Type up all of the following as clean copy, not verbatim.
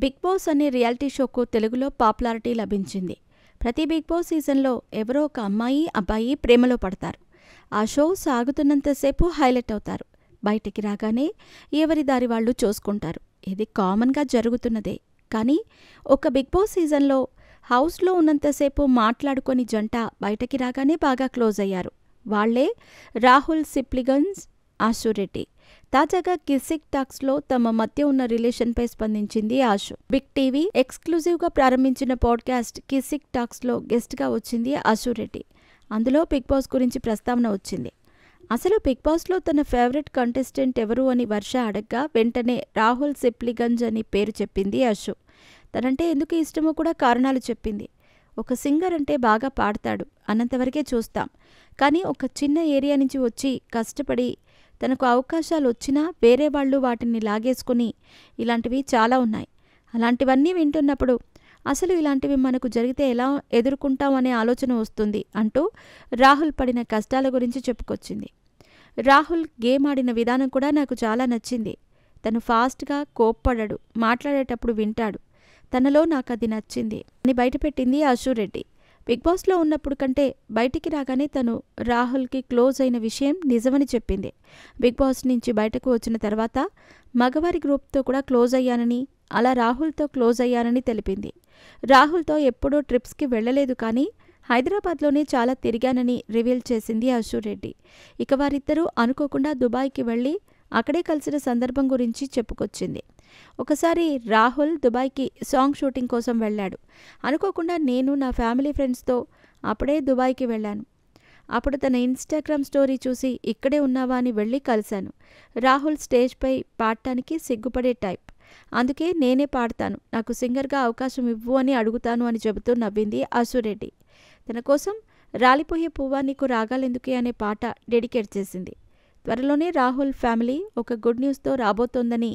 Big boss అనే reality షోకు తెలుగులో popularity లభించింది. ప్రతి బిగ్ బాస్ సీజన్లో ఎవరో ఒక అమ్మాయి, అబ్బాయి ప్రేమలో పడతారు. ఆ షో సాగుతున్నంతసేపు హైలైట్ అవుతారు. బయటికి రాగానే ఎవరి దారి వాళ్ళు చూసుకుంటారు. ఇది కామన్గా జరుగుతున్నదే. కానీ ఒక బిగ్ బాస్ సీజన్లో హౌస్లో ఉన్నంతసేపు మాట్లాడుకొని జంట బయటకి రాగానే బాగా క్లోజ్ అయ్యారు. వాళ్లే రాహుల్ సిప్లిగన్స్, ఆశు రెడ్డి. తాజాగా కిస్సింగ్ టాక్స్లో తమ మధ్య ఉన్న రిలేషన్పై స్పందించింది ఆశు. బిగ్ టీవీ ఎక్స్క్లూజివ్గా ప్రారంభించిన పాడ్కాస్ట్ కిస్సింగ్ టాక్స్లో గెస్ట్గా వచ్చింది ఆశు రెడ్డి. అందులో బిగ్ బాస్ గురించి ప్రస్తావన వచ్చింది. అసలు బిగ్ బాస్లో తన ఫేవరెట్ కంటెస్టెంట్ ఎవరు అని వర్ష అడగ్గా వెంటనే రాహుల్ సిప్లిగంజ్ అని పేరు చెప్పింది ఆశు. తనంటే ఎందుకు ఇష్టమో కూడా కారణాలు చెప్పింది. ఒక సింగర్ అంటే బాగా పాడతాడు అన్నంతవరకే చూస్తాం. కానీ ఒక చిన్న ఏరియా నుంచి వచ్చి కష్టపడి తనకు అవకాశాలు వచ్చినా వేరే వాళ్ళు వాటిని లాగేసుకుని ఇలాంటివి చాలా ఉన్నాయి. అలాంటివన్నీ వింటున్నప్పుడు అసలు ఇలాంటివి మనకు జరిగితే ఎలా ఎదుర్కొంటాం అనే ఆలోచన వస్తుంది అంటూ రాహుల్ పడిన కష్టాల గురించి చెప్పుకొచ్చింది. రాహుల్ గేమ్ ఆడిన విధానం కూడా నాకు చాలా నచ్చింది. తను ఫాస్ట్గా కోప్పడడు, మాట్లాడేటప్పుడు వింటాడు. తనలో నాకు అది నచ్చింది అని బయటపెట్టింది ఆశు రెడ్డి. బిగ్ బాస్లో ఉన్నప్పుడు కంటే బయటికి రాగానే తను రాహుల్కి క్లోజ్ అయిన విషయం నిజమని చెప్పింది. బిగ్ బాస్ నుంచి బయటకు వచ్చిన తర్వాత మగవారి గ్రూప్తో కూడా క్లోజ్ అయ్యానని, అలా రాహుల్తో క్లోజ్ అయ్యానని తెలిపింది. రాహుల్తో ఎప్పుడూ ట్రిప్స్కి వెళ్లలేదు, కానీ హైదరాబాద్లోనే చాలా తిరిగానని రివీల్ చేసింది ఆశు రెడ్డి. ఇక వారిద్దరూ అనుకోకుండా దుబాయ్కి వెళ్లి అక్కడే కలిసిన సందర్భం గురించి చెప్పుకొచ్చింది. ఒకసారి రాహుల్ దుబాయ్కి సాంగ్ షూటింగ్ కోసం వెళ్ళాడు. అనుకోకుండా నేను నా ఫ్యామిలీ ఫ్రెండ్స్తో అప్పుడే దుబాయ్కి వెళ్ళాను. అప్పుడు తన ఇన్స్టాగ్రామ్ స్టోరీ చూసి ఇక్కడే ఉన్నావా అని వెళ్ళి కలిశాను. రాహుల్ స్టేజ్పై పాడటానికి సిగ్గుపడే టైప్. అందుకే నేనే పాడతాను, నాకు సింగర్గా అవకాశం ఇవ్వు అని అడుగుతాను అని చెబుతూ నవ్వింది ఆశు రెడ్డి. తన కోసం రాలిపోయే పువ్వా నీకు రాగాలెందుకే అనే పాట డెడికేట్ చేసింది. త్వరలోనే రాహుల్ ఫ్యామిలీ ఒక గుడ్ న్యూస్తో రాబోతోందని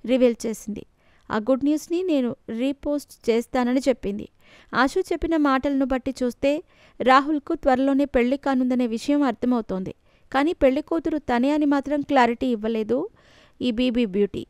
రివీల్ చేసింది. ఆ గుడ్ న్యూస్ని నేను రీపోస్ట్ చేస్తానని చెప్పింది. ఆశు చెప్పిన మాటలను బట్టి చూస్తే రాహుల్కు త్వరలోనే పెళ్లి కానుందనే విషయం అర్థమవుతోంది. కానీ పెళ్లి కూతురు తనే అని మాత్రం క్లారిటీ ఇవ్వలేదు ఈ బీబీ బ్యూటీ.